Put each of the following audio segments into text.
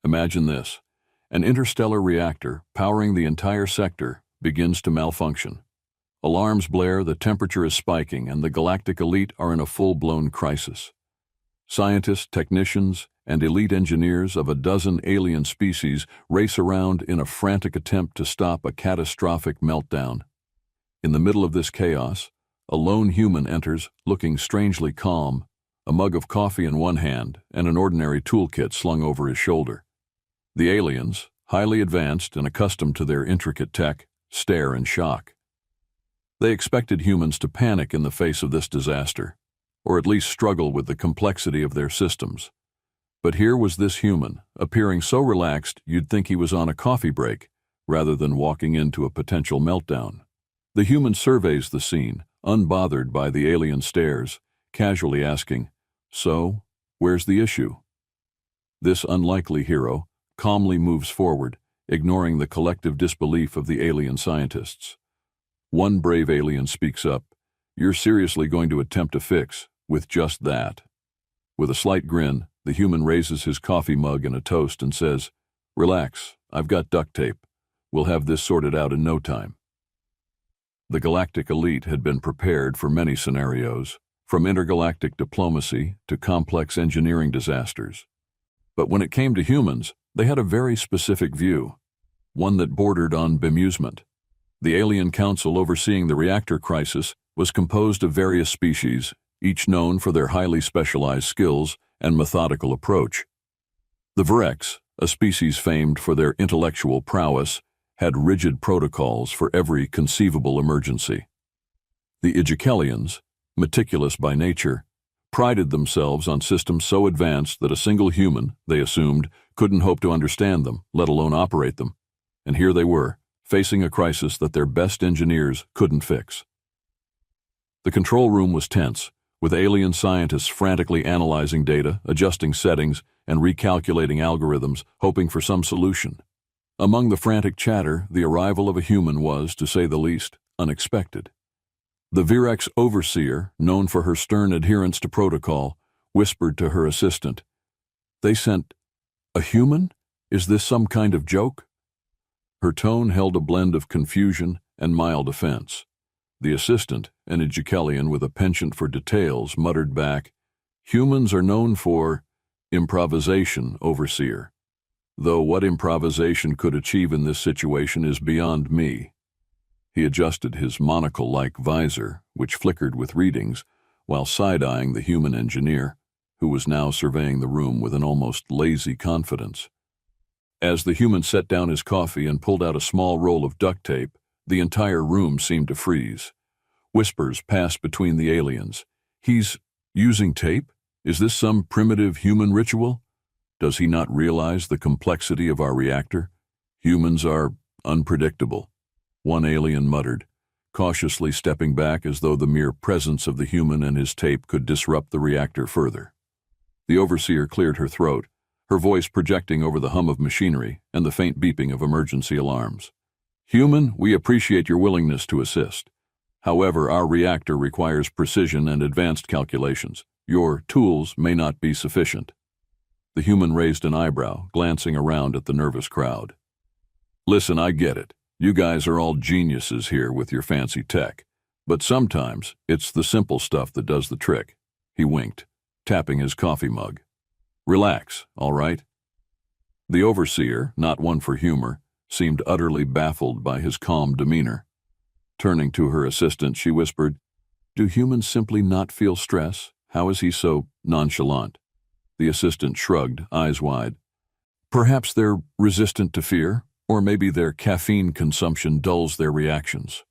Imagine this. An interstellar reactor powering the entire sector begins to malfunction. Alarms blare, the temperature is spiking, and the Galactic Elite are in a full-blown crisis. Scientists, technicians, and elite engineers of a dozen alien species race around in a frantic attempt to stop a catastrophic meltdown. In the middle of this chaos, a lone human enters, looking strangely calm, a mug of coffee in one hand and an ordinary toolkit slung over his shoulder. The aliens, highly advanced and accustomed to their intricate tech, stare in shock. They expected humans to panic in the face of this disaster, or at least struggle with the complexity of their systems. But here was this human, appearing so relaxed you'd think he was on a coffee break, rather than walking into a potential meltdown. The human surveys the scene, unbothered by the alien stares, casually asking, "So, where's the issue?" This unlikely hero calmly moves forward, ignoring the collective disbelief of the alien scientists. One brave alien speaks up, "You're seriously going to attempt a fix with just that?" With a slight grin, the human raises his coffee mug and a toast and says, "Relax, I've got duct tape. We'll have this sorted out in no time." The Galactic Elite had been prepared for many scenarios, from intergalactic diplomacy to complex engineering disasters. But when it came to humans, they had a very specific view, one that bordered on bemusement. The alien council overseeing the reactor crisis was composed of various species, each known for their highly specialized skills and methodical approach. The Vrex, a species famed for their intellectual prowess, had rigid protocols for every conceivable emergency. The Igikelians, meticulous by nature, prided themselves on systems so advanced that a single human, they assumed, couldn't hope to understand them, let alone operate them. And here they were, facing a crisis that their best engineers couldn't fix. The control room was tense, with alien scientists frantically analyzing data, adjusting settings, and recalculating algorithms, hoping for some solution. Among the frantic chatter, the arrival of a human was, to say the least, unexpected. The Virex overseer, known for her stern adherence to protocol, whispered to her assistant, "They sent a human? Is this some kind of joke?" Her tone held a blend of confusion and mild offense. The assistant, an Igikelian with a penchant for details, muttered back, "Humans are known for improvisation, overseer. Though what improvisation could achieve in this situation is beyond me." He adjusted his monocle-like visor, which flickered with readings, while side-eyeing the human engineer, who was now surveying the room with an almost lazy confidence. As the human set down his coffee and pulled out a small roll of duct tape, the entire room seemed to freeze. Whispers passed between the aliens. "He's using tape? Is this some primitive human ritual? Does he not realize the complexity of our reactor? Humans are unpredictable," one alien muttered, cautiously stepping back as though the mere presence of the human and his tape could disrupt the reactor further. The overseer cleared her throat, her voice projecting over the hum of machinery and the faint beeping of emergency alarms. "Human, we appreciate your willingness to assist. However, our reactor requires precision and advanced calculations. Your tools may not be sufficient." The human raised an eyebrow, glancing around at the nervous crowd. "Listen, I get it. You guys are all geniuses here with your fancy tech. But sometimes it's the simple stuff that does the trick." He winked, tapping his coffee mug. "Relax, all right?" The overseer, not one for humor, seemed utterly baffled by his calm demeanor. Turning to her assistant, she whispered, "Do humans simply not feel stress? How is he so nonchalant?" The assistant shrugged, eyes wide. "Perhaps they're resistant to fear, or maybe their caffeine consumption dulls their reactions."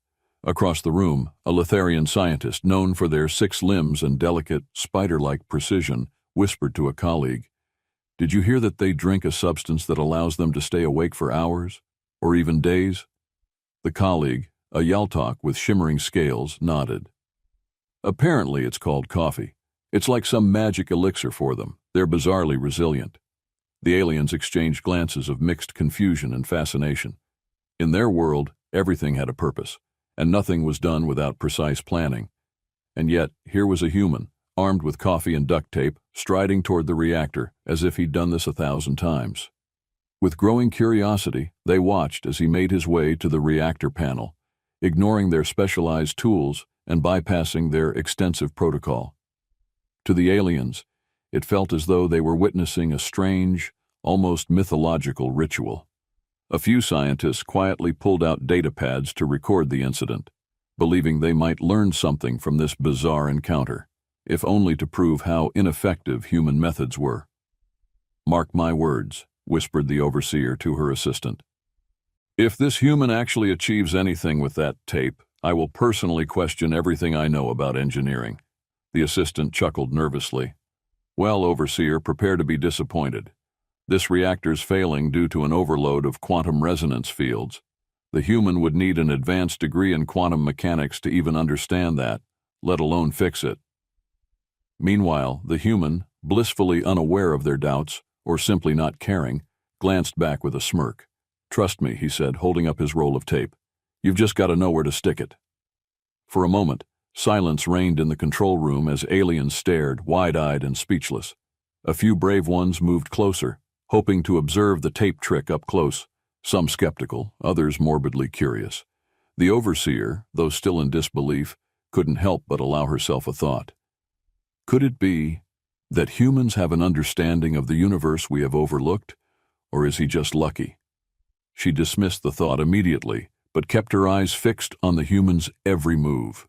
Across the room, a Letharian scientist, known for their 6 limbs and delicate, spider-like precision, whispered to a colleague, "Did you hear that they drink a substance that allows them to stay awake for hours, or even days?" The colleague, a Yaltok with shimmering scales, nodded. "Apparently it's called coffee. It's like some magic elixir for them. They're bizarrely resilient." The aliens exchanged glances of mixed confusion and fascination. In their world, everything had a purpose, and nothing was done without precise planning. And yet, here was a human, armed with coffee and duct tape, striding toward the reactor as if he'd done this 1,000 times. With growing curiosity, they watched as he made his way to the reactor panel, ignoring their specialized tools and bypassing their extensive protocol. To the aliens, it felt as though they were witnessing a strange, almost mythological ritual. A few scientists quietly pulled out data pads to record the incident, believing they might learn something from this bizarre encounter, if only to prove how ineffective human methods were. "Mark my words," whispered the overseer to her assistant. "If this human actually achieves anything with that tape, I will personally question everything I know about engineering." The assistant chuckled nervously. "Well, overseer, prepare to be disappointed. This reactor's failing due to an overload of quantum resonance fields. The human would need an advanced degree in quantum mechanics to even understand that, let alone fix it." Meanwhile, the human, blissfully unaware of their doubts, or simply not caring, glanced back with a smirk. "Trust me," he said, holding up his roll of tape. "You've just got to know where to stick it." For a moment, silence reigned in the control room as aliens stared, wide-eyed and speechless. A few brave ones moved closer, hoping to observe the tape trick up close, some skeptical, others morbidly curious. The overseer, though still in disbelief, couldn't help but allow herself a thought. Could it be that humans have an understanding of the universe we have overlooked, or is he just lucky? She dismissed the thought immediately, but kept her eyes fixed on the human's every move.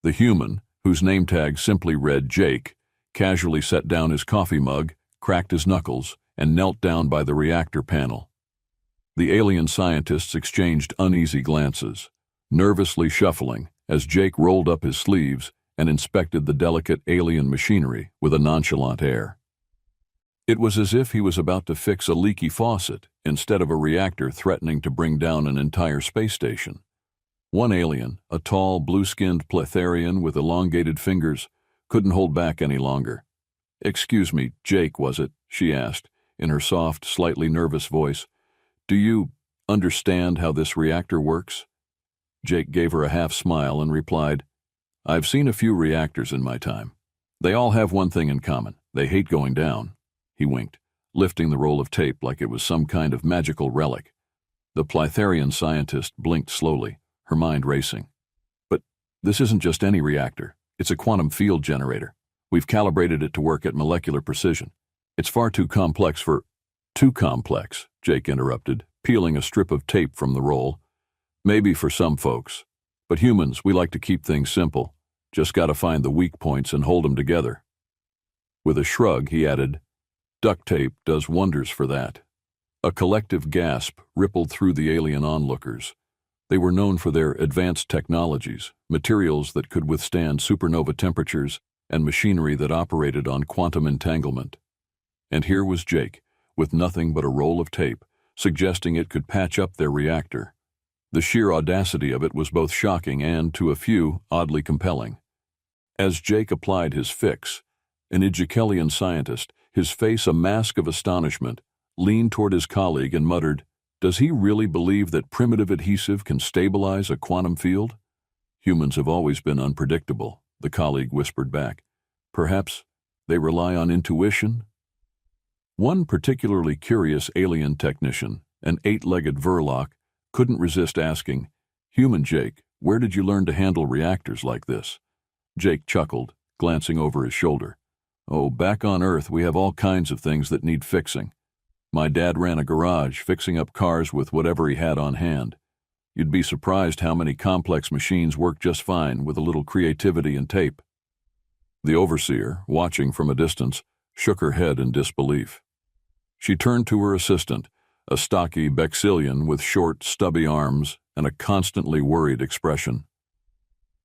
The human, whose name tag simply read Jake, casually set down his coffee mug, cracked his knuckles, and knelt down by the reactor panel. The alien scientists exchanged uneasy glances, nervously shuffling as Jake rolled up his sleeves and inspected the delicate alien machinery with a nonchalant air. It was as if he was about to fix a leaky faucet instead of a reactor threatening to bring down an entire space station. One alien, a tall, blue-skinned Pletharian with elongated fingers, couldn't hold back any longer. "Excuse me, Jake, was it?" she asked, in her soft, slightly nervous voice. "Do you understand how this reactor works?" Jake gave her a half-smile and replied, "I've seen a few reactors in my time. They all have one thing in common. They hate going down." He winked, lifting the roll of tape like it was some kind of magical relic. The Pletharian scientist blinked slowly, her mind racing. "But this isn't just any reactor. It's a quantum field generator. We've calibrated it to work at molecular precision. It's far too complex for—" "Too complex," Jake interrupted, peeling a strip of tape from the roll. "Maybe for some folks. But humans, we like to keep things simple. Just gotta find the weak points and hold them together." With a shrug, he added, "Duct tape does wonders for that." A collective gasp rippled through the alien onlookers. They were known for their advanced technologies, materials that could withstand supernova temperatures, and machinery that operated on quantum entanglement. And here was Jake, with nothing but a roll of tape, suggesting it could patch up their reactor. The sheer audacity of it was both shocking and, to a few, oddly compelling. As Jake applied his fix, an Ijikelian scientist, his face a mask of astonishment, leaned toward his colleague and muttered, "Does he really believe that primitive adhesive can stabilize a quantum field?" "Humans have always been unpredictable," the colleague whispered back. "Perhaps they rely on intuition?" One particularly curious alien technician, an 8-legged Verloc, couldn't resist asking, "Human Jake, where did you learn to handle reactors like this?" Jake chuckled, glancing over his shoulder. "Oh, back on Earth we have all kinds of things that need fixing. My dad ran a garage, fixing up cars with whatever he had on hand. You'd be surprised how many complex machines work just fine with a little creativity and tape." The overseer, watching from a distance, shook her head in disbelief. She turned to her assistant, a stocky Bexilian with short, stubby arms and a constantly worried expression.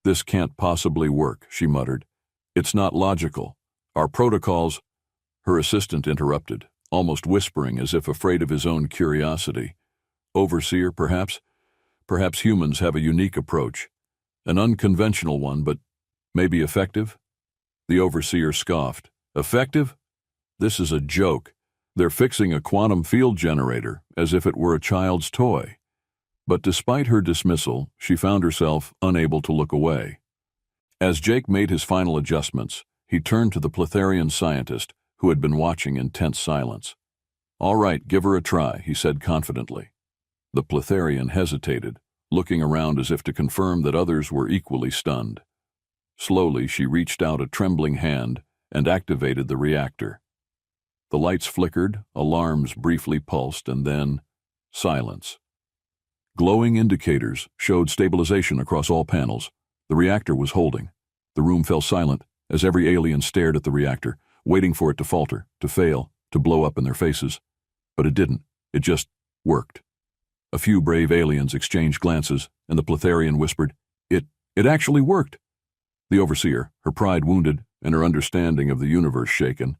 "This can't possibly work," she muttered. "It's not logical. Our protocols—" Her assistant interrupted, almost whispering as if afraid of his own curiosity. "Overseer, perhaps? Perhaps humans have a unique approach. An unconventional one, but maybe effective?" The overseer scoffed. "Effective? This is a joke. They're fixing a quantum field generator as if it were a child's toy." But despite her dismissal, she found herself unable to look away. As Jake made his final adjustments, he turned to the Pletharian scientist, who had been watching in tense silence. "All right, give her a try," he said confidently. The Pletharian hesitated, looking around as if to confirm that others were equally stunned. Slowly, she reached out a trembling hand and activated the reactor. The lights flickered, alarms briefly pulsed, and then silence. Glowing indicators showed stabilization across all panels. The reactor was holding. The room fell silent as every alien stared at the reactor, waiting for it to falter, to fail, to blow up in their faces. But it didn't. It just worked. A few brave aliens exchanged glances, and the Pletharian whispered, It actually worked." The Overseer, her pride wounded and her understanding of the universe shaken,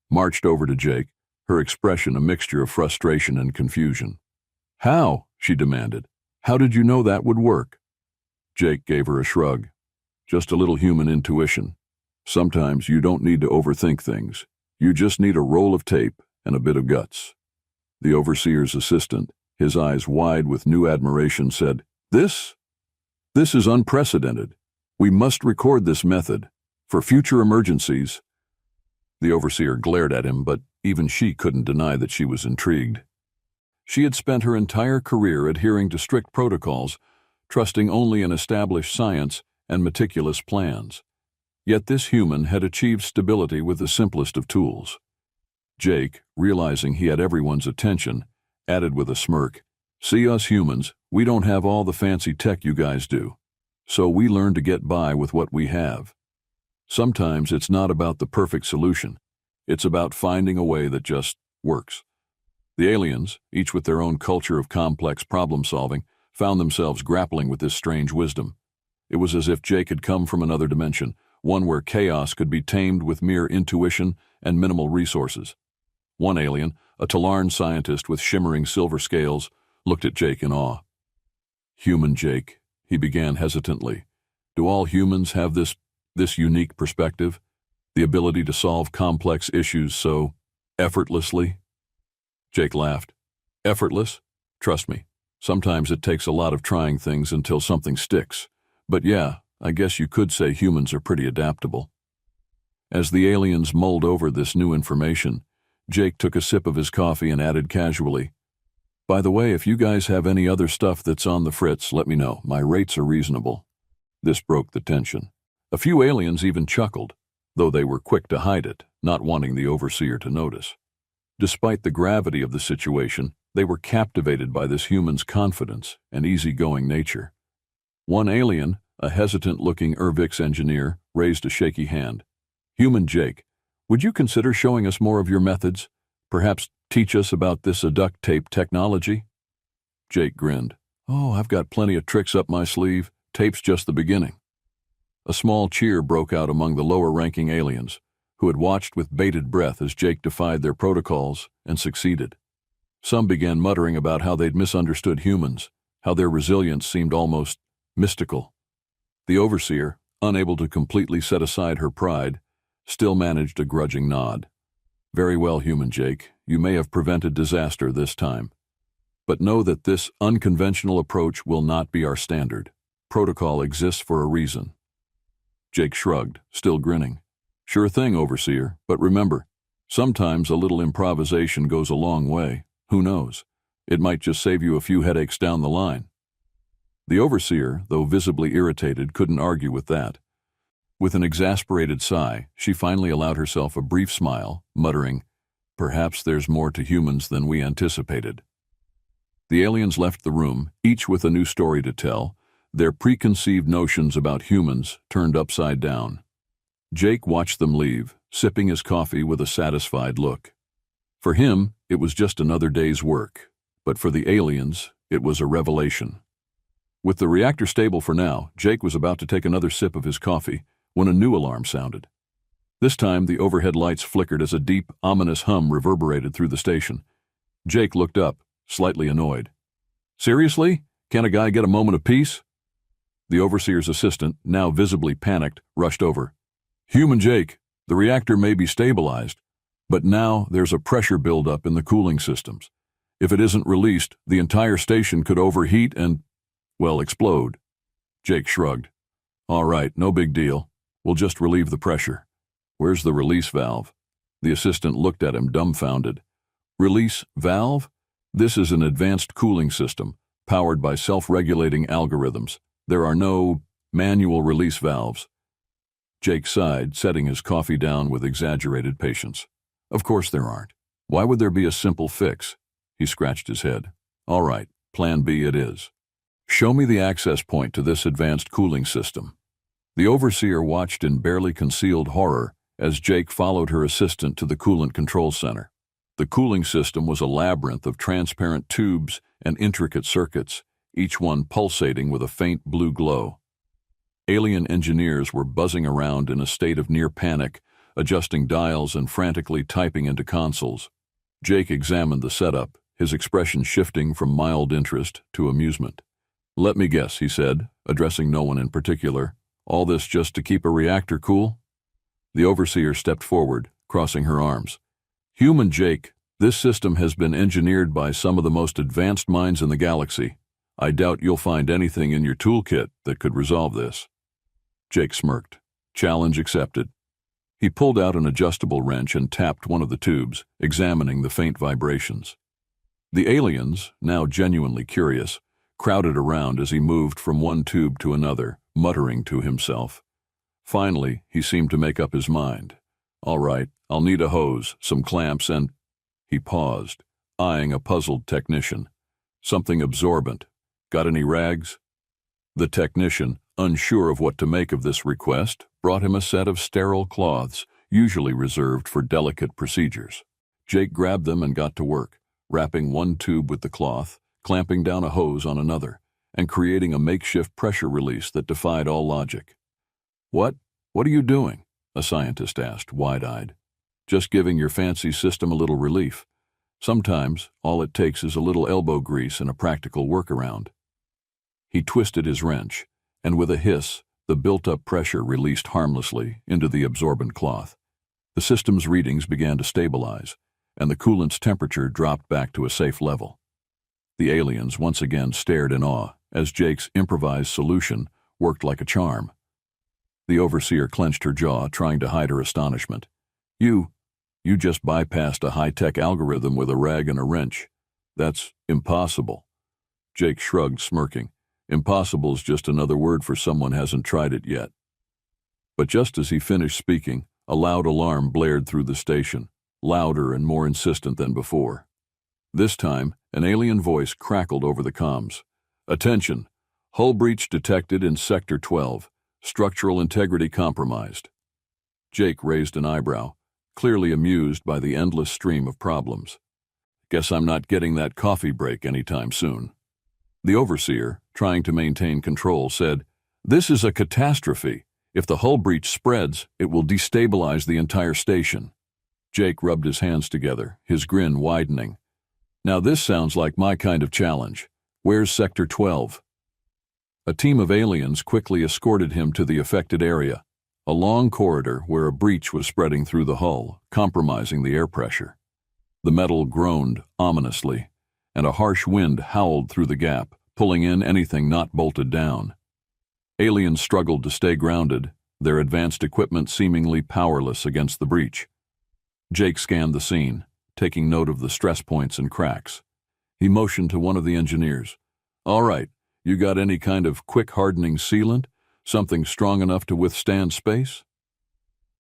marched over to Jake, her expression a mixture of frustration and confusion. "How?" she demanded. "How did you know that would work?" Jake gave her a shrug. "Just a little human intuition. Sometimes you don't need to overthink things. You just need a roll of tape and a bit of guts." The Overseer's assistant, his eyes wide with new admiration, said, This is unprecedented. We must record this method for future emergencies." The Overseer glared at him, but even she couldn't deny that she was intrigued. She had spent her entire career adhering to strict protocols, trusting only in established science and meticulous plans. Yet this human had achieved stability with the simplest of tools. Jake, realizing he had everyone's attention, added with a smirk, "See us humans, we don't have all the fancy tech you guys do. So we learn to get by with what we have. Sometimes it's not about the perfect solution. It's about finding a way that just works." The aliens, each with their own culture of complex problem-solving, found themselves grappling with this strange wisdom. It was as if Jake had come from another dimension, one where chaos could be tamed with mere intuition and minimal resources. One alien, a Talarn scientist with shimmering silver scales, looked at Jake in awe. "Human Jake," he began hesitantly. "Do all humans have this unique perspective? The ability to solve complex issues so effortlessly?" Jake laughed. "Effortless? Trust me. Sometimes it takes a lot of trying things until something sticks. But yeah, I guess you could say humans are pretty adaptable." As the aliens mulled over this new information, Jake took a sip of his coffee and added casually, "By the way, if you guys have any other stuff that's on the fritz, let me know. My rates are reasonable." This broke the tension. A few aliens even chuckled, though they were quick to hide it, not wanting the Overseer to notice. Despite the gravity of the situation, they were captivated by this human's confidence and easygoing nature. One alien, a hesitant-looking Urvix engineer, raised a shaky hand. "Human Jake, would you consider showing us more of your methods? Perhaps teach us about this duct tape technology?" Jake grinned. "Oh, I've got plenty of tricks up my sleeve. Tape's just the beginning." A small cheer broke out among the lower-ranking aliens, who had watched with bated breath as Jake defied their protocols and succeeded. Some began muttering about how they'd misunderstood humans, how their resilience seemed almost mystical. The Overseer, unable to completely set aside her pride, still managed a grudging nod. "Very well, Human Jake, you may have prevented disaster this time. But know that this unconventional approach will not be our standard. Protocol exists for a reason." Jake shrugged, still grinning. "Sure thing, Overseer, but remember, sometimes a little improvisation goes a long way. Who knows? It might just save you a few headaches down the line." The Overseer, though visibly irritated, couldn't argue with that. With an exasperated sigh, she finally allowed herself a brief smile, muttering, "Perhaps there's more to humans than we anticipated." The aliens left the room, each with a new story to tell, their preconceived notions about humans turned upside down. Jake watched them leave, sipping his coffee with a satisfied look. For him, it was just another day's work, but for the aliens, it was a revelation. With the reactor stable for now, Jake was about to take another sip of his coffee when a new alarm sounded. This time, the overhead lights flickered as a deep, ominous hum reverberated through the station. Jake looked up, slightly annoyed. "Seriously? Can't a guy get a moment of peace?" The Overseer's assistant, now visibly panicked, rushed over. "Human Jake, the reactor may be stabilized, but now there's a pressure buildup in the cooling systems. If it isn't released, the entire station could overheat and, well, explode." Jake shrugged. "All right, no big deal. We'll just relieve the pressure. Where's the release valve?" The assistant looked at him dumbfounded. Release valve? This is an advanced cooling system, powered by self-regulating algorithms. There are no manual release valves. Jake sighed, setting his coffee down with exaggerated patience. Of course there aren't. Why would there be a simple fix? He scratched his head. All right, plan B it is. Show me the access point to this advanced cooling system. The overseer watched in barely concealed horror as Jake followed her assistant to the coolant control center. The cooling system was a labyrinth of transparent tubes and intricate circuits, each one pulsating with a faint blue glow. Alien engineers were buzzing around in a state of near panic, adjusting dials and frantically typing into consoles. Jake examined the setup, his expression shifting from mild interest to amusement. Let me guess, he said, addressing no one in particular. All this just to keep a reactor cool? The overseer stepped forward, crossing her arms. Human Jake, this system has been engineered by some of the most advanced minds in the galaxy. I doubt you'll find anything in your toolkit that could resolve this. Jake smirked. Challenge accepted. He pulled out an adjustable wrench and tapped one of the tubes, examining the faint vibrations. The aliens, now genuinely curious, crowded around as he moved from one tube to another, muttering to himself. Finally, he seemed to make up his mind. All right, I'll need a hose, some clamps, and... He paused, eyeing a puzzled technician. Something absorbent. Got any rags? The technician, unsure of what to make of this request, brought him a set of sterile cloths, usually reserved for delicate procedures. Jake grabbed them and got to work, wrapping one tube with the cloth, clamping down a hose on another, and creating a makeshift pressure release that defied all logic. What are you doing? A scientist asked, wide-eyed. Just giving your fancy system a little relief. Sometimes, all it takes is a little elbow grease and a practical workaround. He twisted his wrench, and with a hiss, the built-up pressure released harmlessly into the absorbent cloth. The system's readings began to stabilize, and the coolant's temperature dropped back to a safe level. The aliens once again stared in awe as Jake's improvised solution worked like a charm. The overseer clenched her jaw, trying to hide her astonishment. You just bypassed a high-tech algorithm with a rag and a wrench. That's impossible. Jake shrugged, smirking. Impossible's just another word for someone hasn't tried it yet. But just as he finished speaking, a loud alarm blared through the station, louder and more insistent than before. This time, an alien voice crackled over the comms. Attention! Hull breach detected in Sector 12. Structural integrity compromised. Jake raised an eyebrow, clearly amused by the endless stream of problems. Guess I'm not getting that coffee break anytime soon. The overseer, trying to maintain control, said, This is a catastrophe. If the hull breach spreads, it will destabilize the entire station. Jake rubbed his hands together, his grin widening. Now this sounds like my kind of challenge. Where's Sector 12? A team of aliens quickly escorted him to the affected area, a long corridor where a breach was spreading through the hull, compromising the air pressure. The metal groaned ominously, and a harsh wind howled through the gap, pulling in anything not bolted down. Aliens struggled to stay grounded, their advanced equipment seemingly powerless against the breach. Jake scanned the scene, taking note of the stress points and cracks. He motioned to one of the engineers. All right. You got any kind of quick-hardening sealant? Something strong enough to withstand space?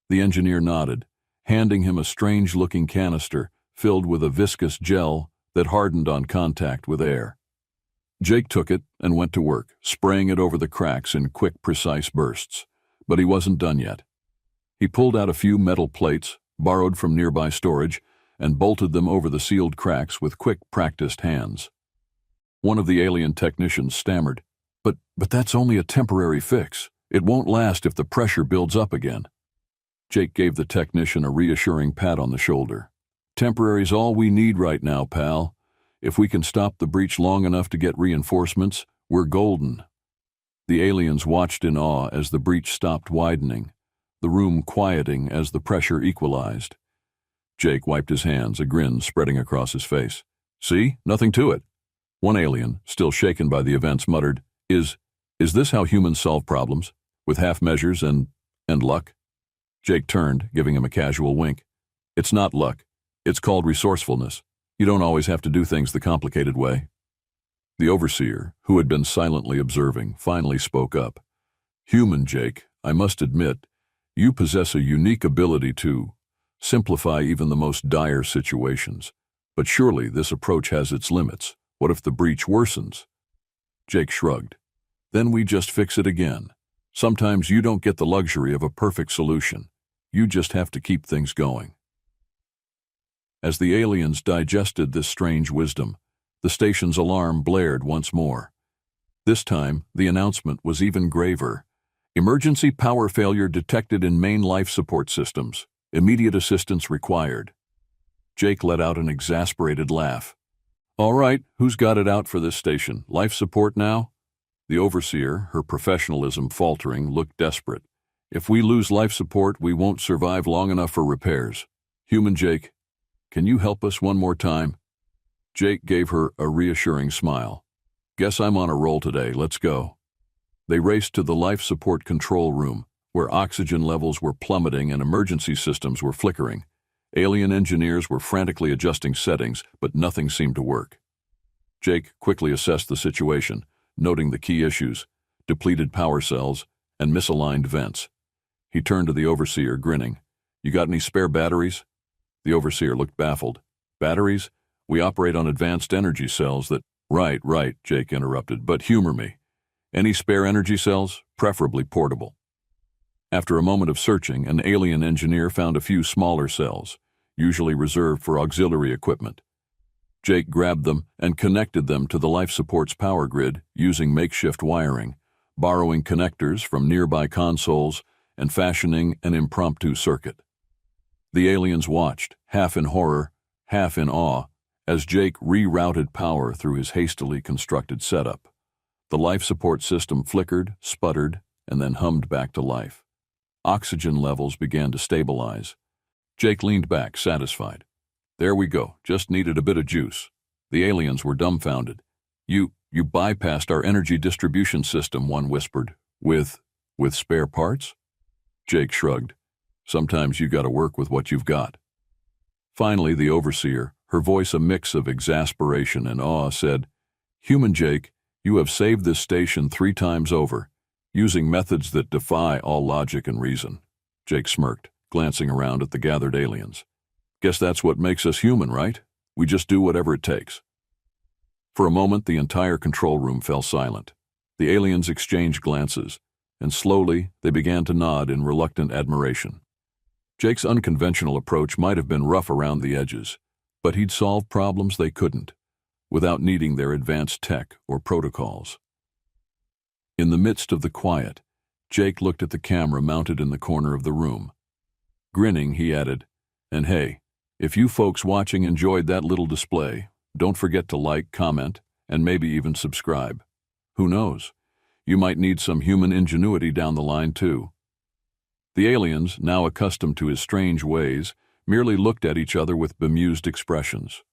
The engineer nodded, handing him a strange-looking canister filled with a viscous gel that hardened on contact with air. Jake took it and went to work, spraying it over the cracks in quick, precise bursts. But he wasn't done yet. He pulled out a few metal plates, borrowed from nearby storage, and bolted them over the sealed cracks with quick, practiced hands. One of the alien technicians stammered, But that's only a temporary fix. It won't last if the pressure builds up again. Jake gave the technician a reassuring pat on the shoulder. Temporary's all we need right now, pal. If we can stop the breach long enough to get reinforcements, we're golden. The aliens watched in awe as the breach stopped widening, the room quieting as the pressure equalized. Jake wiped his hands, a grin spreading across his face. See? Nothing to it. One alien, still shaken by the events, muttered, Is this how humans solve problems? With half measures and luck? Jake turned, giving him a casual wink. It's not luck. It's called resourcefulness. You don't always have to do things the complicated way. The overseer, who had been silently observing, finally spoke up. Human Jake, I must admit, you possess a unique ability to simplify even the most dire situations. But surely this approach has its limits. What if the breach worsens? Jake shrugged. Then we just fix it again. Sometimes you don't get the luxury of a perfect solution. You just have to keep things going. As the aliens digested this strange wisdom, the station's alarm blared once more. This time, the announcement was even graver. Emergency power failure detected in main life support systems. Immediate assistance required. Jake let out an exasperated laugh. All right, who's got it out for this station? Life support now? The overseer, her professionalism faltering, looked desperate. If we lose life support, we won't survive long enough for repairs. Human Jake, can you help us one more time? Jake gave her a reassuring smile. Guess I'm on a roll today, let's go. They raced to the life support control room, where oxygen levels were plummeting and emergency systems were flickering. Alien engineers were frantically adjusting settings, but nothing seemed to work. Jake quickly assessed the situation, noting the key issues: depleted power cells and misaligned vents. He turned to the overseer, grinning. You got any spare batteries? The overseer looked baffled. Batteries? We operate on advanced energy cells that— Right, Jake interrupted, but humor me. Any spare energy cells? Preferably portable. After a moment of searching, an alien engineer found a few smaller cells, usually reserved for auxiliary equipment. Jake grabbed them and connected them to the life support's power grid using makeshift wiring, borrowing connectors from nearby consoles and fashioning an impromptu circuit. The aliens watched, half in horror, half in awe, as Jake rerouted power through his hastily constructed setup. The life support system flickered, sputtered, and then hummed back to life. Oxygen levels began to stabilize. Jake leaned back, satisfied. There we go, just needed a bit of juice. The aliens were dumbfounded. You bypassed our energy distribution system, one whispered. With spare parts? Jake shrugged. Sometimes you gotta work with what you've got. Finally, the overseer, her voice a mix of exasperation and awe, said, Human Jake, you have saved this station 3 times over, using methods that defy all logic and reason. Jake smirked, glancing around at the gathered aliens. Guess that's what makes us human, right? We just do whatever it takes. For a moment, the entire control room fell silent. The aliens exchanged glances, and slowly they began to nod in reluctant admiration. Jake's unconventional approach might have been rough around the edges, but he'd solved problems they couldn't, without needing their advanced tech or protocols. In the midst of the quiet, Jake looked at the camera mounted in the corner of the room. Grinning, he added, And hey, if you folks watching enjoyed that little display, don't forget to like, comment, and maybe even subscribe. Who knows? You might need some human ingenuity down the line, too. The aliens, now accustomed to his strange ways, merely looked at each other with bemused expressions.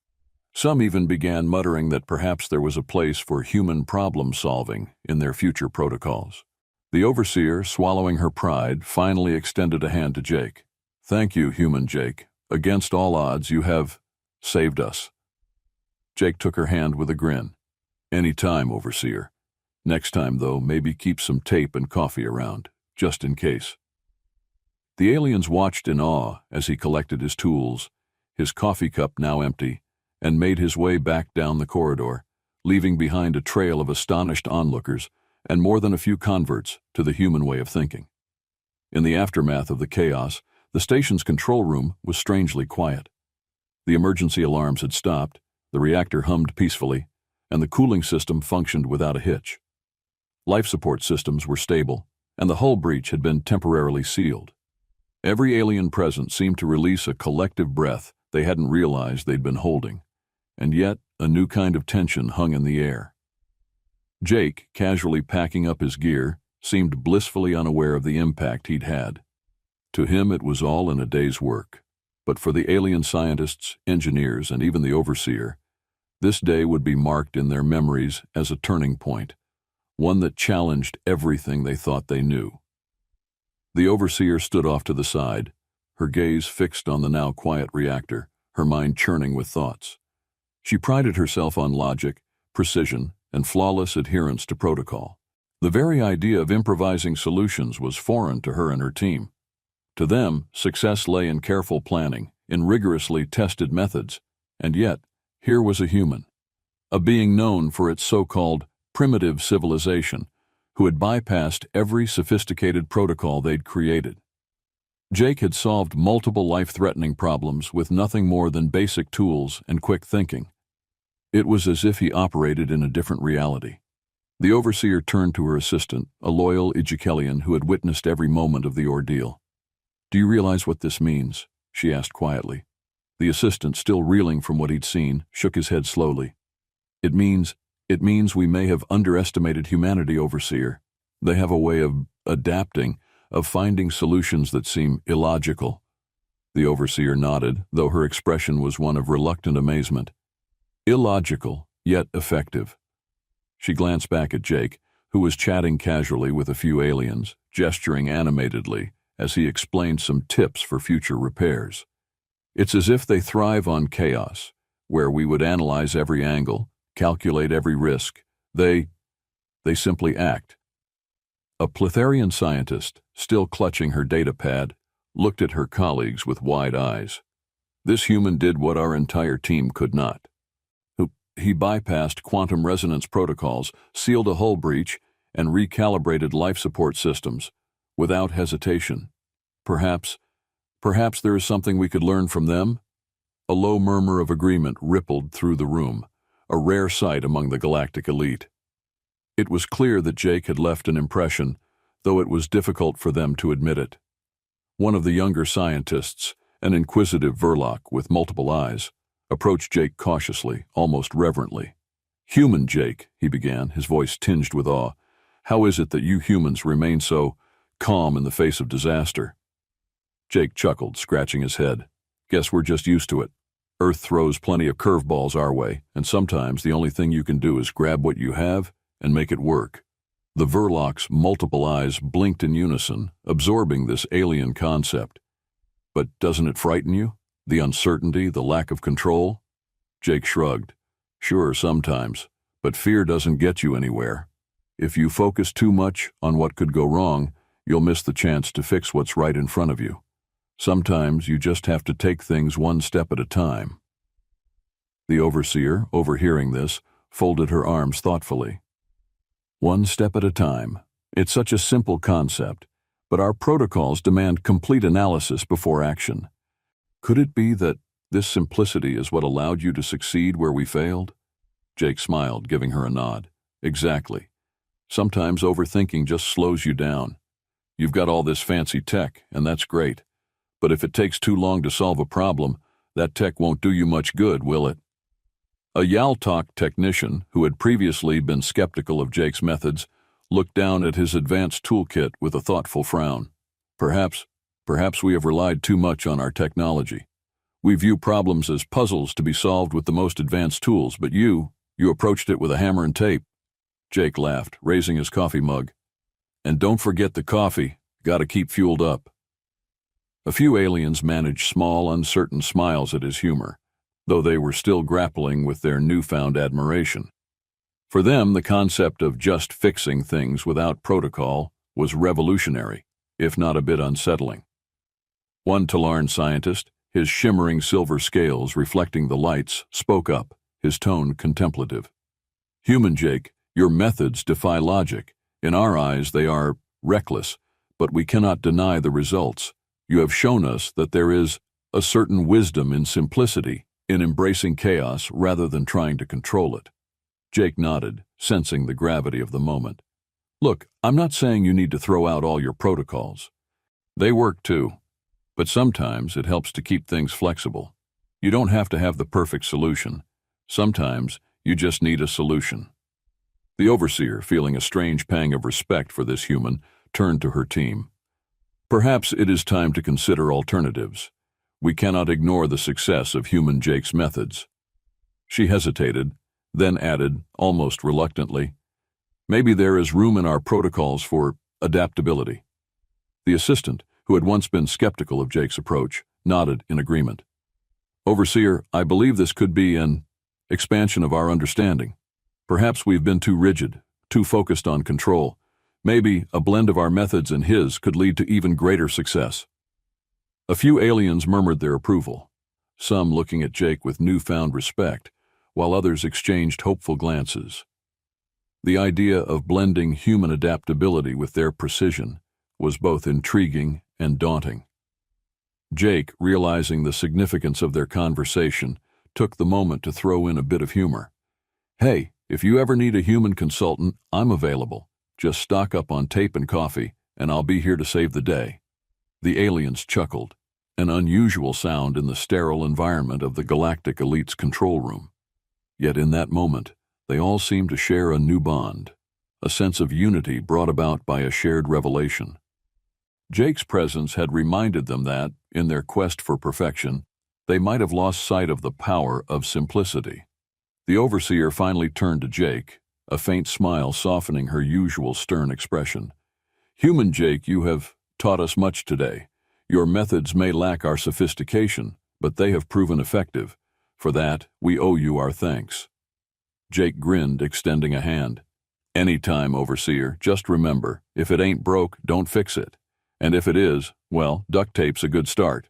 Some even began muttering that perhaps there was a place for human problem-solving in their future protocols. The overseer, swallowing her pride, finally extended a hand to Jake. Thank you, human Jake. Against all odds, you have saved us. Jake took her hand with a grin. Any time, overseer. Next time, though, maybe keep some tape and coffee around, just in case. The aliens watched in awe as he collected his tools, his coffee cup now empty, and made his way back down the corridor, leaving behind a trail of astonished onlookers and more than a few converts to the human way of thinking. In the aftermath of the chaos, the station's control room was strangely quiet. The emergency alarms had stopped, the reactor hummed peacefully, and the cooling system functioned without a hitch. Life support systems were stable, and the hull breach had been temporarily sealed. Every alien present seemed to release a collective breath they hadn't realized they'd been holding, and yet a new kind of tension hung in the air. Jake, casually packing up his gear, seemed blissfully unaware of the impact he'd had. To him it was all in a day's work, but for the alien scientists, engineers, and even the overseer, this day would be marked in their memories as a turning point, one that challenged everything they thought they knew. The overseer stood off to the side, her gaze fixed on the now quiet reactor, her mind churning with thoughts. She prided herself on logic, precision, and flawless adherence to protocol. The very idea of improvising solutions was foreign to her and her team. To them, success lay in careful planning, in rigorously tested methods, and yet, here was a human, a being known for its so-called primitive civilization, who had bypassed every sophisticated protocol they'd created. Jake had solved multiple life-threatening problems with nothing more than basic tools and quick thinking. It was as if he operated in a different reality. The overseer turned to her assistant, a loyal Ijikelian who had witnessed every moment of the ordeal. "Do you realize what this means?" she asked quietly. The assistant, still reeling from what he'd seen, shook his head slowly. It means we may have underestimated humanity, Overseer. They have a way of adapting, of finding solutions that seem illogical." The Overseer nodded, though her expression was one of reluctant amazement. Illogical, yet effective. She glanced back at Jake, who was chatting casually with a few aliens, gesturing animatedly as he explained some tips for future repairs. "It's as if they thrive on chaos, where we would analyze every angle, calculate every risk. They simply act." A Pletharian scientist, still clutching her data pad, looked at her colleagues with wide eyes. This human did what our entire team could not. He bypassed quantum resonance protocols, sealed a hull breach, and recalibrated life support systems, without hesitation. Perhaps there is something we could learn from them? A low murmur of agreement rippled through the room, a rare sight among the Galactic Elite. It was clear that Jake had left an impression, though it was difficult for them to admit it. One of the younger scientists, an inquisitive Verloc with multiple eyes, approached Jake cautiously, almost reverently. "Human Jake," he began, his voice tinged with awe, "how is it that you humans remain so calm in the face of disaster?" Jake chuckled, scratching his head. "Guess we're just used to it. Earth throws plenty of curveballs our way, and sometimes the only thing you can do is grab what you have and make it work." The Verloc's multiple eyes blinked in unison, absorbing this alien concept. "But doesn't it frighten you? The uncertainty, the lack of control?" Jake shrugged. "Sure, sometimes, but fear doesn't get you anywhere. If you focus too much on what could go wrong, you'll miss the chance to fix what's right in front of you. Sometimes you just have to take things one step at a time." The Overseer, overhearing this, folded her arms thoughtfully. "One step at a time. It's such a simple concept, but our protocols demand complete analysis before action. Could it be that this simplicity is what allowed you to succeed where we failed?" Jake smiled, giving her a nod. "Exactly. Sometimes overthinking just slows you down. You've got all this fancy tech, and that's great. But if it takes too long to solve a problem, that tech won't do you much good, will it?" A Yaltok technician, who had previously been skeptical of Jake's methods, looked down at his advanced toolkit with a thoughtful frown. Perhaps we have relied too much on our technology. We view problems as puzzles to be solved with the most advanced tools, but you approached it with a hammer and tape." Jake laughed, raising his coffee mug. "And don't forget the coffee. Gotta keep fueled up." A few aliens managed small, uncertain smiles at his humor, though they were still grappling with their newfound admiration. For them, the concept of just fixing things without protocol was revolutionary, if not a bit unsettling. One Talarn scientist, his shimmering silver scales reflecting the lights, spoke up, his tone contemplative. "Human Jake, your methods defy logic. In our eyes, they are reckless, but we cannot deny the results. You have shown us that there is a certain wisdom in simplicity, in embracing chaos rather than trying to control it." Jake nodded, sensing the gravity of the moment. "Look, I'm not saying you need to throw out all your protocols. They work too. But sometimes it helps to keep things flexible. You don't have to have the perfect solution. Sometimes you just need a solution." The Overseer, feeling a strange pang of respect for this human, turned to her team. "Perhaps it is time to consider alternatives. We cannot ignore the success of human Jake's methods." She hesitated, then added, almost reluctantly, "Maybe there is room in our protocols for adaptability." The assistant, who had once been skeptical of Jake's approach, nodded in agreement. "Overseer, I believe this could be an expansion of our understanding. Perhaps we've been too rigid, too focused on control. Maybe a blend of our methods and his could lead to even greater success. A few aliens murmured their approval, some looking at Jake with newfound respect, while others exchanged hopeful glances. The idea of blending human adaptability with their precision was both intriguing and daunting. Jake, realizing the significance of their conversation, took the moment to throw in a bit of humor. "Hey, if you ever need a human consultant, I'm available. Just stock up on tape and coffee, and I'll be here to save the day." The aliens chuckled, an unusual sound in the sterile environment of the Galactic Elite's control room. Yet in that moment, they all seemed to share a new bond, a sense of unity brought about by a shared revelation. Jake's presence had reminded them that, in their quest for perfection, they might have lost sight of the power of simplicity. The overseer finally turned to Jake, a faint smile softening her usual stern expression. "Human Jake, you have taught us much today. Your methods may lack our sophistication, but they have proven effective. For that, we owe you our thanks." Jake grinned, extending a hand. "Anytime, overseer. Just remember, if it ain't broke, don't fix it. And if it is, well, duct tape's a good start."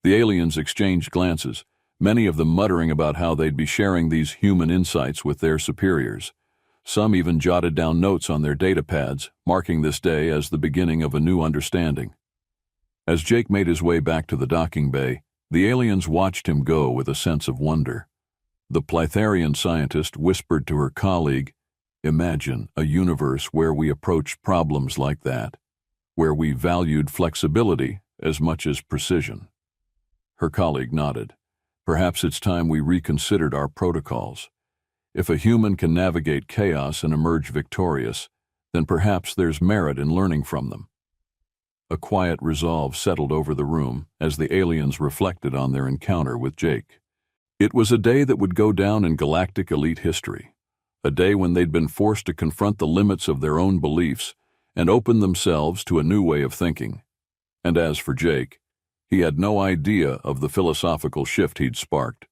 The aliens exchanged glances, many of them muttering about how they'd be sharing these human insights with their superiors. Some even jotted down notes on their data pads, marking this day as the beginning of a new understanding. As Jake made his way back to the docking bay, the aliens watched him go with a sense of wonder. The Plitharian scientist whispered to her colleague, "Imagine a universe where we approached problems like that, where we valued flexibility as much as precision." Her colleague nodded. "Perhaps it's time we reconsidered our protocols. If a human can navigate chaos and emerge victorious, then perhaps there's merit in learning from them." A quiet resolve settled over the room as the aliens reflected on their encounter with Jake. It was a day that would go down in Galactic Elite history, a day when they'd been forced to confront the limits of their own beliefs and open themselves to a new way of thinking. And as for Jake, he had no idea of the philosophical shift he'd sparked.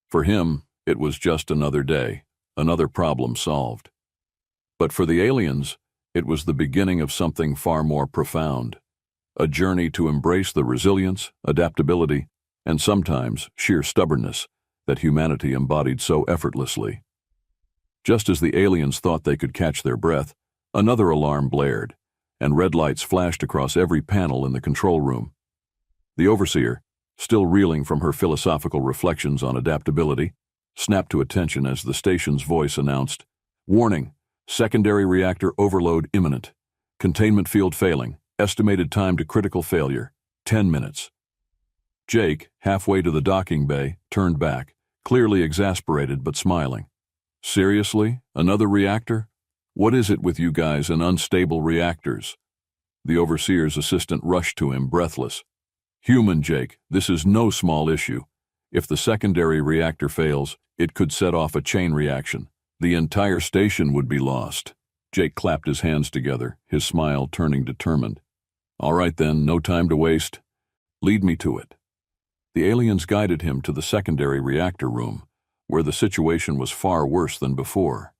For him, it was just another day, another problem solved. But for the aliens, it was the beginning of something far more profound, a journey to embrace the resilience, adaptability, and sometimes sheer stubbornness that humanity embodied so effortlessly. Just as the aliens thought they could catch their breath, another alarm blared, and red lights flashed across every panel in the control room. The overseer, still reeling from her philosophical reflections on adaptability, snapped to attention as the station's voice announced, "Warning, secondary reactor overload imminent. Containment field failing. Estimated time to critical failure, 10 minutes. Jake, halfway to the docking bay, turned back, clearly exasperated but smiling. "Seriously? Another reactor? What is it with you guys and unstable reactors?" The overseer's assistant rushed to him, breathless. "Human Jake, this is no small issue. If the secondary reactor fails, it could set off a chain reaction. The entire station would be lost." Jake clapped his hands together, his smile turning determined. "All right then, no time to waste. Lead me to it." The aliens guided him to the secondary reactor room, where the situation was far worse than before.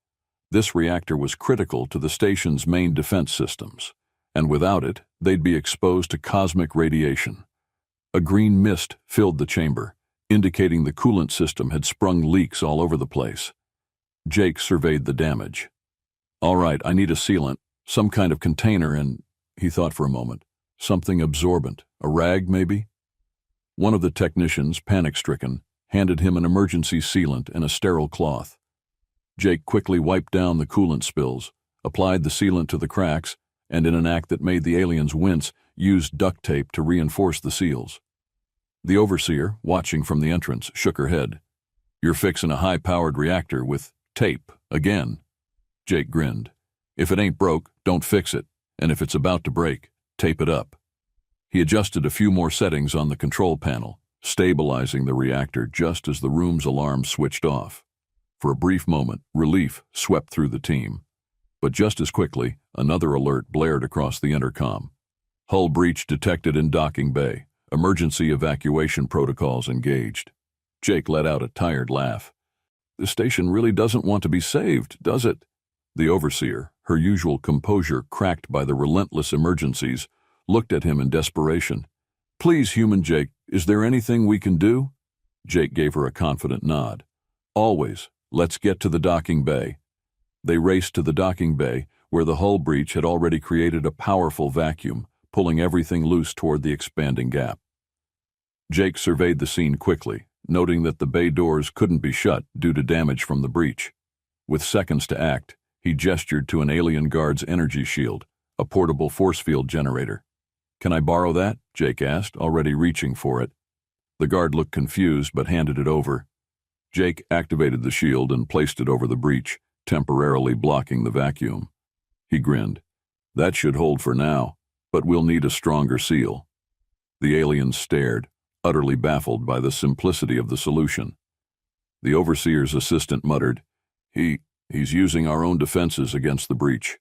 This reactor was critical to the station's main defense systems, and without it, they'd be exposed to cosmic radiation. A green mist filled the chamber, indicating the coolant system had sprung leaks all over the place. Jake surveyed the damage. "All right, I need a sealant, some kind of container and," he thought for a moment, "something absorbent, a rag maybe?" One of the technicians, panic-stricken, handed him an emergency sealant and a sterile cloth. Jake quickly wiped down the coolant spills, applied the sealant to the cracks, and in an act that made the aliens wince, used duct tape to reinforce the seals. The overseer, watching from the entrance, shook her head. "You're fixing a high-powered reactor with tape, again." Jake grinned. "If it ain't broke, don't fix it, and if it's about to break, tape it up." He adjusted a few more settings on the control panel, stabilizing the reactor just as the room's alarm switched off. For a brief moment, relief swept through the team. But just as quickly, another alert blared across the intercom. "Hull breach detected in docking bay. Emergency evacuation protocols engaged." Jake let out a tired laugh. the station really doesn't want to be saved, does it? The overseer, her usual composure cracked by the relentless emergencies, looked at him in desperation. Please, human Jake, is there anything we can do? Jake gave her a confident nod. Always. Let's get to the docking bay. They raced to the docking bay, where the hull breach had already created a powerful vacuum, pulling everything loose toward the expanding gap. Jake surveyed the scene quickly, noting that the bay doors couldn't be shut due to damage from the breach. With seconds to act, he gestured to an alien guard's energy shield, a portable force field generator. Can I borrow that? Jake asked, already reaching for it. The guard looked confused but handed it over. Jake activated the shield and placed it over the breach, temporarily blocking the vacuum. He grinned. That should hold for now, but we'll need a stronger seal. The aliens stared, utterly baffled by the simplicity of the solution. The overseer's assistant muttered, He's using our own defenses against the breach.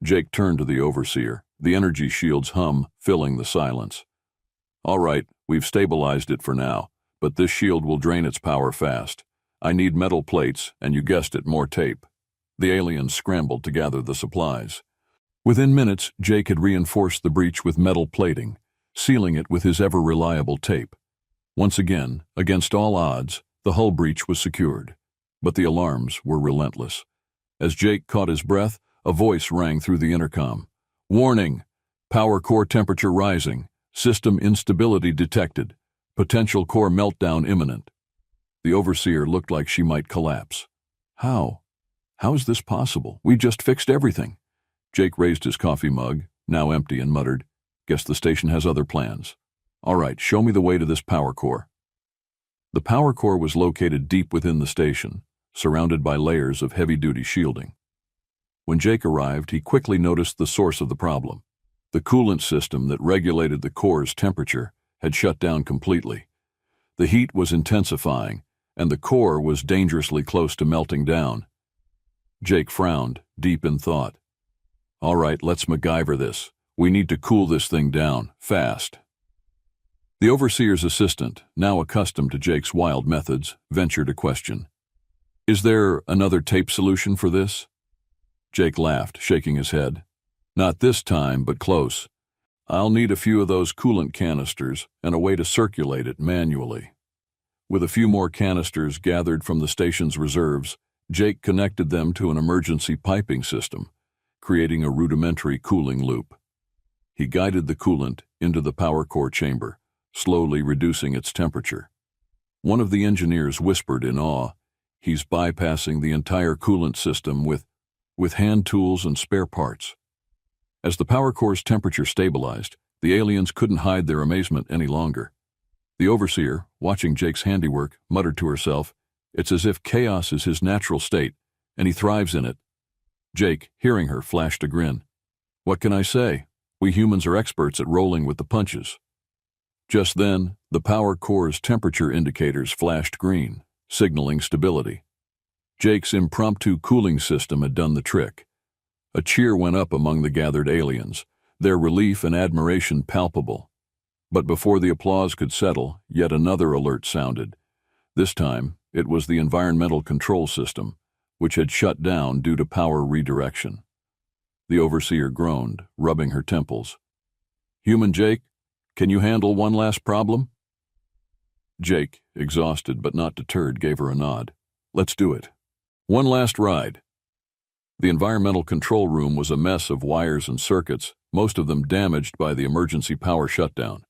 Jake turned to the overseer, the energy shield's hum filling the silence. All right, we've stabilized it for now, but this shield will drain its power fast. I need metal plates, and you guessed it, more tape. The aliens scrambled to gather the supplies. Within minutes, Jake had reinforced the breach with metal plating, sealing it with his ever-reliable tape. Once again, against all odds, the hull breach was secured. But the alarms were relentless. As Jake caught his breath, a voice rang through the intercom. Warning! Power core temperature rising. System instability detected. Potential core meltdown imminent. The overseer looked like she might collapse. How? How is this possible? We just fixed everything. Jake raised his coffee mug, now empty, and muttered, Guess the station has other plans. All right, show me the way to this power core. The power core was located deep within the station, surrounded by layers of heavy-duty shielding. When Jake arrived, he quickly noticed the source of the problem. The coolant system that regulated the core's temperature had shut down completely. The heat was intensifying, and the core was dangerously close to melting down. Jake frowned, deep in thought. All right, let's MacGyver this. We need to cool this thing down, fast. The overseer's assistant, now accustomed to Jake's wild methods, ventured a question. Is there another tape solution for this? Jake laughed, shaking his head. Not this time, but close. I'll need a few of those coolant canisters and a way to circulate it manually. With a few more canisters gathered from the station's reserves, Jake connected them to an emergency piping system, creating a rudimentary cooling loop. He guided the coolant into the power core chamber, slowly reducing its temperature. One of the engineers whispered in awe, He's bypassing the entire coolant system with hand tools and spare parts. As the power core's temperature stabilized, the aliens couldn't hide their amazement any longer. The overseer, watching Jake's handiwork, muttered to herself, It's as if chaos is his natural state, and he thrives in it. Jake, hearing her, flashed a grin. What can I say? We humans are experts at rolling with the punches. Just then, the power core's temperature indicators flashed green, signaling stability. Jake's impromptu cooling system had done the trick. A cheer went up among the gathered aliens, their relief and admiration palpable. But before the applause could settle, yet another alert sounded. This time, it was the environmental control system, which had shut down due to power redirection. The overseer groaned, rubbing her temples. Human Jake, can you handle one last problem? Jake, exhausted but not deterred, gave her a nod. Let's do it. One last ride. The environmental control room was a mess of wires and circuits, most of them damaged by the emergency power shutdown.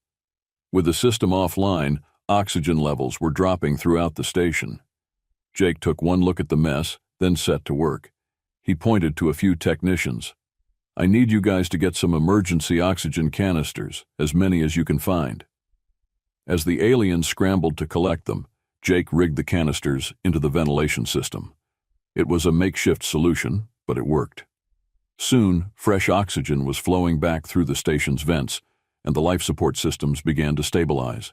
With the system offline, oxygen levels were dropping throughout the station. Jake took one look at the mess, then set to work. He pointed to a few technicians. I need you guys to get some emergency oxygen canisters, as many as you can find. As the aliens scrambled to collect them, Jake rigged the canisters into the ventilation system. It was a makeshift solution, but it worked. Soon, fresh oxygen was flowing back through the station's vents, and the life support systems began to stabilize.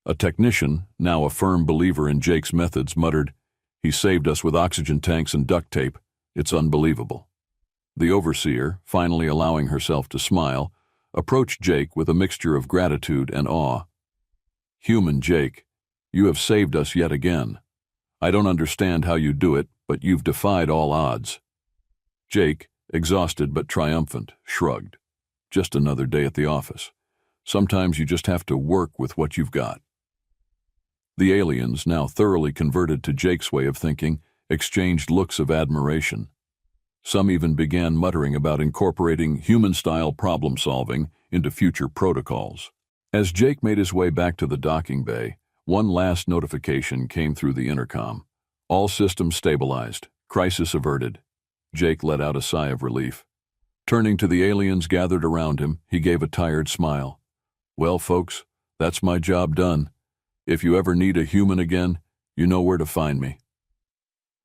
A technician, now a firm believer in Jake's methods, muttered, He saved us with oxygen tanks and duct tape. It's unbelievable. The overseer, finally allowing herself to smile, approached Jake with a mixture of gratitude and awe. Human Jake, you have saved us yet again. I don't understand how you do it, but you've defied all odds." Jake, exhausted but triumphant, shrugged. "Just another day at the office. Sometimes you just have to work with what you've got." The aliens, now thoroughly converted to Jake's way of thinking, exchanged looks of admiration. Some even began muttering about incorporating human-style problem-solving into future protocols. As Jake made his way back to the docking bay, one last notification came through the intercom. "All systems stabilized. Crisis averted." Jake let out a sigh of relief. Turning to the aliens gathered around him, he gave a tired smile. "Well, folks, that's my job done. If you ever need a human again, you know where to find me."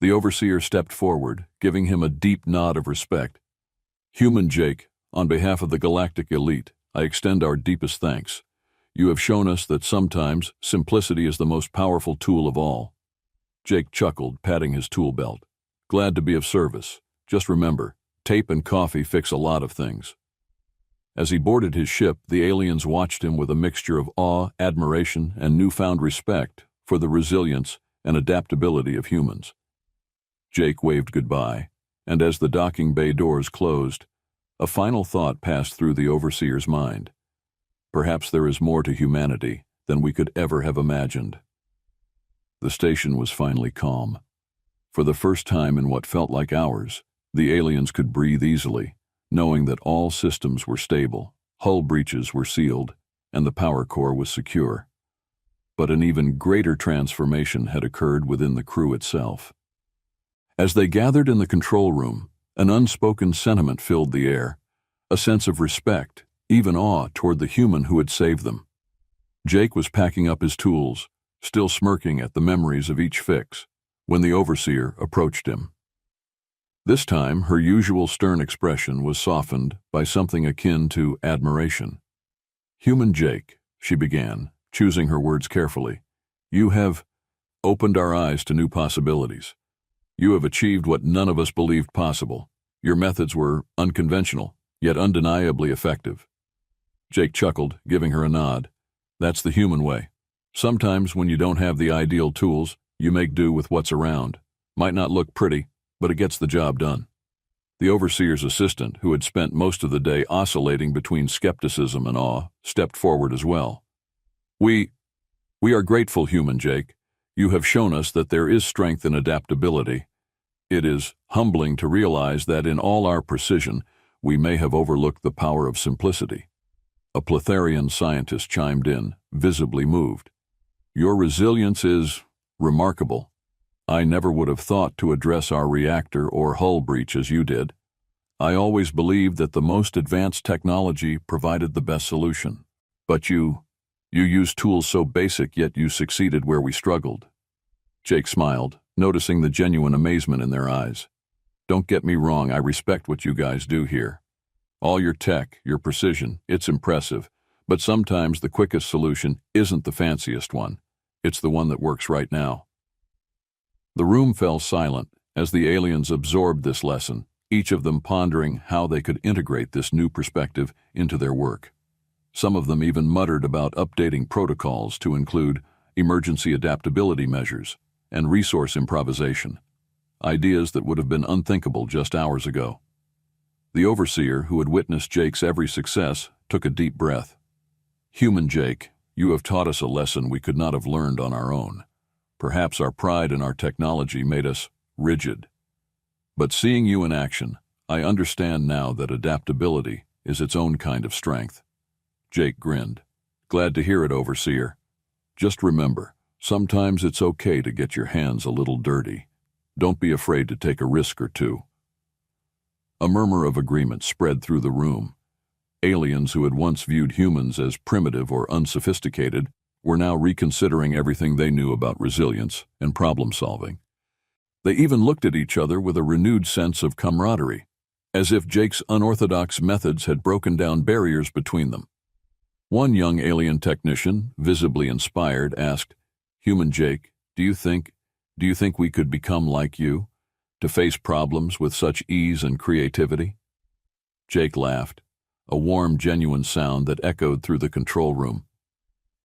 The overseer stepped forward, giving him a deep nod of respect. "Human Jake, on behalf of the Galactic Elite, I extend our deepest thanks. You have shown us that sometimes simplicity is the most powerful tool of all." Jake chuckled, patting his tool belt. "Glad to be of service. Just remember, tape and coffee fix a lot of things." As he boarded his ship, the aliens watched him with a mixture of awe, admiration, and newfound respect for the resilience and adaptability of humans. Jake waved goodbye, and as the docking bay doors closed, a final thought passed through the overseer's mind. Perhaps there is more to humanity than we could ever have imagined. The station was finally calm. For the first time in what felt like hours, the aliens could breathe easily, knowing that all systems were stable, hull breaches were sealed, and the power core was secure. But an even greater transformation had occurred within the crew itself. As they gathered in the control room, an unspoken sentiment filled the air, a sense of respect, even awe toward the human who had saved them. Jake was packing up his tools, still smirking at the memories of each fix, when the overseer approached him. This time, her usual stern expression was softened by something akin to admiration. "Human Jake," she began, choosing her words carefully, "you have opened our eyes to new possibilities. You have achieved what none of us believed possible. Your methods were unconventional, yet undeniably effective." Jake chuckled, giving her a nod. "That's the human way. Sometimes when you don't have the ideal tools, you make do with what's around. Might not look pretty, but it gets the job done." The overseer's assistant, who had spent most of the day oscillating between skepticism and awe, stepped forward as well. We are grateful, Human Jake. You have shown us that there is strength in adaptability. It is humbling to realize that in all our precision, we may have overlooked the power of simplicity." A Pletharian scientist chimed in, visibly moved. "Your resilience is remarkable. I never would have thought to address our reactor or hull breach as you did. I always believed that the most advanced technology provided the best solution. But you used tools so basic, yet you succeeded where we struggled." Jake smiled, noticing the genuine amazement in their eyes. "Don't get me wrong, I respect what you guys do here. All your tech, your precision, it's impressive, but sometimes the quickest solution isn't the fanciest one. It's the one that works right now." The room fell silent as the aliens absorbed this lesson, each of them pondering how they could integrate this new perspective into their work. Some of them even muttered about updating protocols to include emergency adaptability measures and resource improvisation, ideas that would have been unthinkable just hours ago. The overseer, who had witnessed Jake's every success, took a deep breath. "Human Jake, you have taught us a lesson we could not have learned on our own. Perhaps our pride in our technology made us rigid. But seeing you in action, I understand now that adaptability is its own kind of strength." Jake grinned. "Glad to hear it, overseer. Just remember, sometimes it's okay to get your hands a little dirty. Don't be afraid to take a risk or two." A murmur of agreement spread through the room. Aliens who had once viewed humans as primitive or unsophisticated were now reconsidering everything they knew about resilience and problem-solving. They even looked at each other with a renewed sense of camaraderie, as if Jake's unorthodox methods had broken down barriers between them. One young alien technician, visibly inspired, asked, "Human Jake, do you think we could become like you, to face problems with such ease and creativity?" Jake laughed, a warm, genuine sound that echoed through the control room.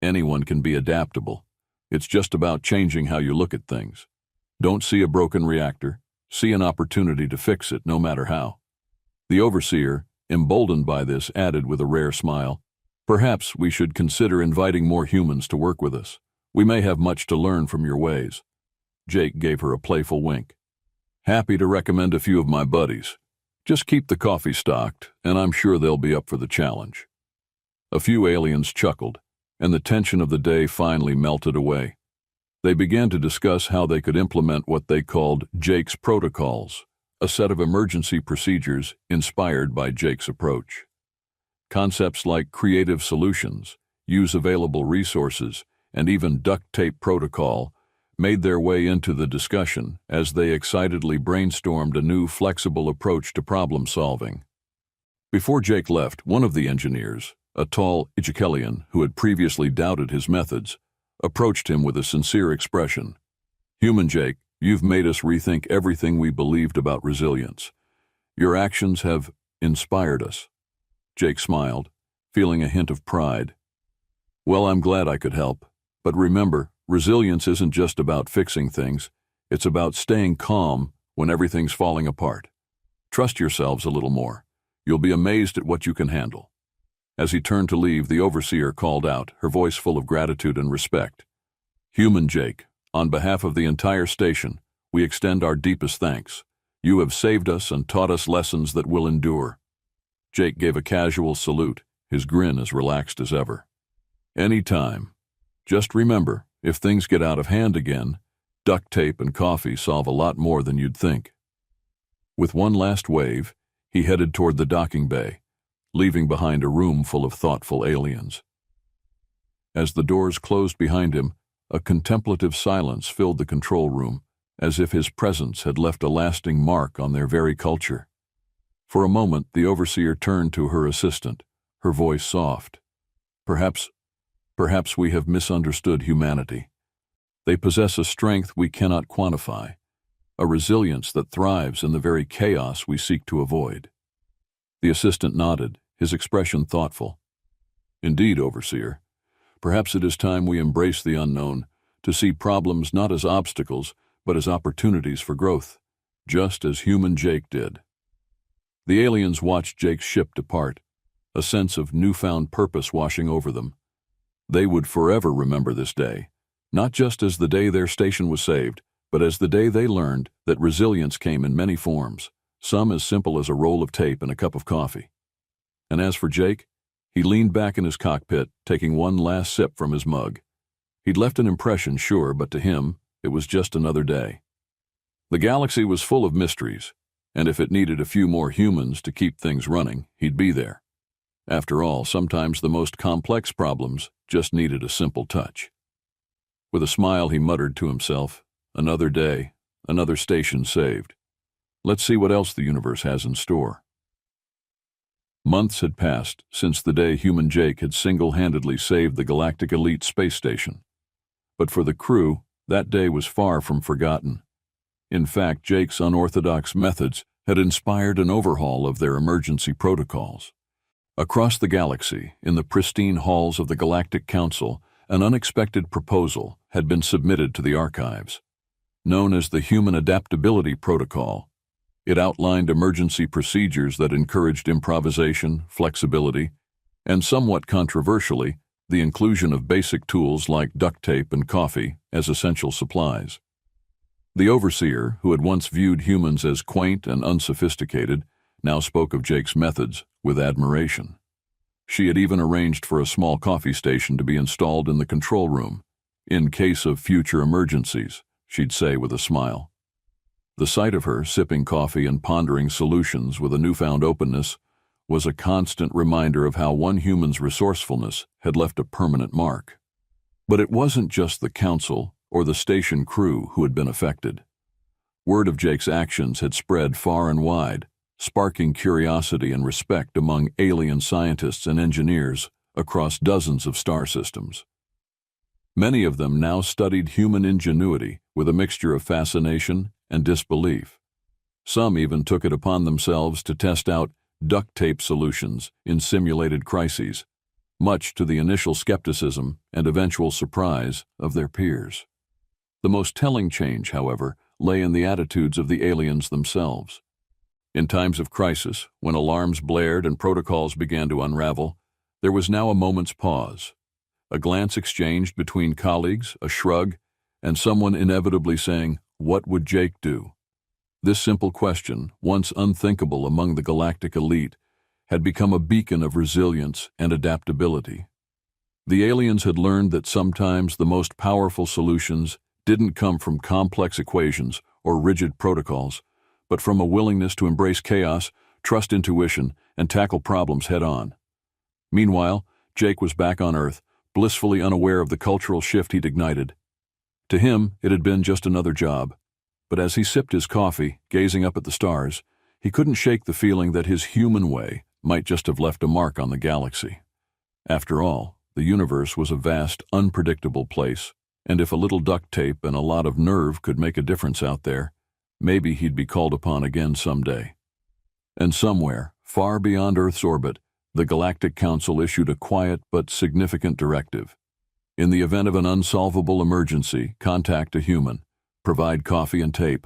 "Anyone can be adaptable. It's just about changing how you look at things. Don't see a broken reactor, see an opportunity to fix it no matter how. The overseer, emboldened by this, added with a rare smile, "Perhaps we should consider inviting more humans to work with us. We may have much to learn from your ways." Jake gave her a playful wink. "Happy to recommend a few of my buddies. Just keep the coffee stocked, and I'm sure they'll be up for the challenge." A few aliens chuckled, and the tension of the day finally melted away. They began to discuss how they could implement what they called Jake's protocols, a set of emergency procedures inspired by Jake's approach. Concepts like creative solutions, use available resources, and even duct tape protocol made their way into the discussion as they excitedly brainstormed a new flexible approach to problem solving. Before Jake left, one of the engineers, a tall Ijikelian who had previously doubted his methods, approached him with a sincere expression. "Human Jake, you've made us rethink everything we believed about resilience. Your actions have inspired us." Jake smiled, feeling a hint of pride. "Well, I'm glad I could help. But remember, resilience isn't just about fixing things. It's about staying calm when everything's falling apart. Trust yourselves a little more. You'll be amazed at what you can handle." As he turned to leave, the overseer called out, her voice full of gratitude and respect. "Human Jake, on behalf of the entire station, we extend our deepest thanks. You have saved us and taught us lessons that will endure." Jake gave a casual salute, his grin as relaxed as ever. "Any time. Just remember, if things get out of hand again, duct tape and coffee solve a lot more than you'd think." With one last wave, he headed toward the docking bay, leaving behind a room full of thoughtful aliens. As the doors closed behind him, a contemplative silence filled the control room, as if his presence had left a lasting mark on their very culture. For a moment, the overseer turned to her assistant, her voice soft. Perhaps we have misunderstood humanity. They possess a strength we cannot quantify, a resilience that thrives in the very chaos we seek to avoid." The assistant nodded, his expression thoughtful. "Indeed, overseer. Perhaps it is time we embrace the unknown, to see problems not as obstacles, but as opportunities for growth, just as human Jake did." The aliens watched Jake's ship depart, a sense of newfound purpose washing over them. They would forever remember this day, not just as the day their station was saved, but as the day they learned that resilience came in many forms, some as simple as a roll of tape and a cup of coffee. And as for Jake, he leaned back in his cockpit, taking one last sip from his mug. He'd left an impression, sure, but to him, it was just another day. The galaxy was full of mysteries, and if it needed a few more humans to keep things running, he'd be there. After all, sometimes the most complex problems just needed a simple touch. With a smile, he muttered to himself, "Another day, another station saved. Let's see what else the universe has in store." Months had passed since the day human Jake had single-handedly saved the Galactic Elite space station. But for the crew, that day was far from forgotten. In fact, Jake's unorthodox methods had inspired an overhaul of their emergency protocols. Across the galaxy, in the pristine halls of the Galactic Council, an unexpected proposal had been submitted to the archives. Known as the Human Adaptability Protocol, it outlined emergency procedures that encouraged improvisation, flexibility, and somewhat controversially, the inclusion of basic tools like duct tape and coffee as essential supplies. The overseer, who had once viewed humans as quaint and unsophisticated, now spoke of Jake's methods with admiration. She had even arranged for a small coffee station to be installed in the control room, in case of future emergencies, she'd say with a smile. The sight of her sipping coffee and pondering solutions with a newfound openness was a constant reminder of how one human's resourcefulness had left a permanent mark. But it wasn't just the council or the station crew who had been affected. Word of Jake's actions had spread far and wide, sparking curiosity and respect among alien scientists and engineers across dozens of star systems. Many of them now studied human ingenuity with a mixture of fascination and disbelief. Some even took it upon themselves to test out duct tape solutions in simulated crises, much to the initial skepticism and eventual surprise of their peers. The most telling change, however, lay in the attitudes of the aliens themselves. In times of crisis, when alarms blared and protocols began to unravel, there was now a moment's pause. A glance exchanged between colleagues, a shrug, and someone inevitably saying, "What would Jake do?" This simple question, once unthinkable among the Galactic Elite, had become a beacon of resilience and adaptability. The aliens had learned that sometimes the most powerful solutions didn't come from complex equations or rigid protocols, but from a willingness to embrace chaos, trust intuition, and tackle problems head-on. Meanwhile, Jake was back on Earth, blissfully unaware of the cultural shift he'd ignited. To him, it had been just another job. But as he sipped his coffee, gazing up at the stars, he couldn't shake the feeling that his human way might just have left a mark on the galaxy. After all, the universe was a vast, unpredictable place, and if a little duct tape and a lot of nerve could make a difference out there, maybe he'd be called upon again someday. And somewhere, far beyond Earth's orbit, the Galactic Council issued a quiet but significant directive. In the event of an unsolvable emergency, contact a human. Provide coffee and tape.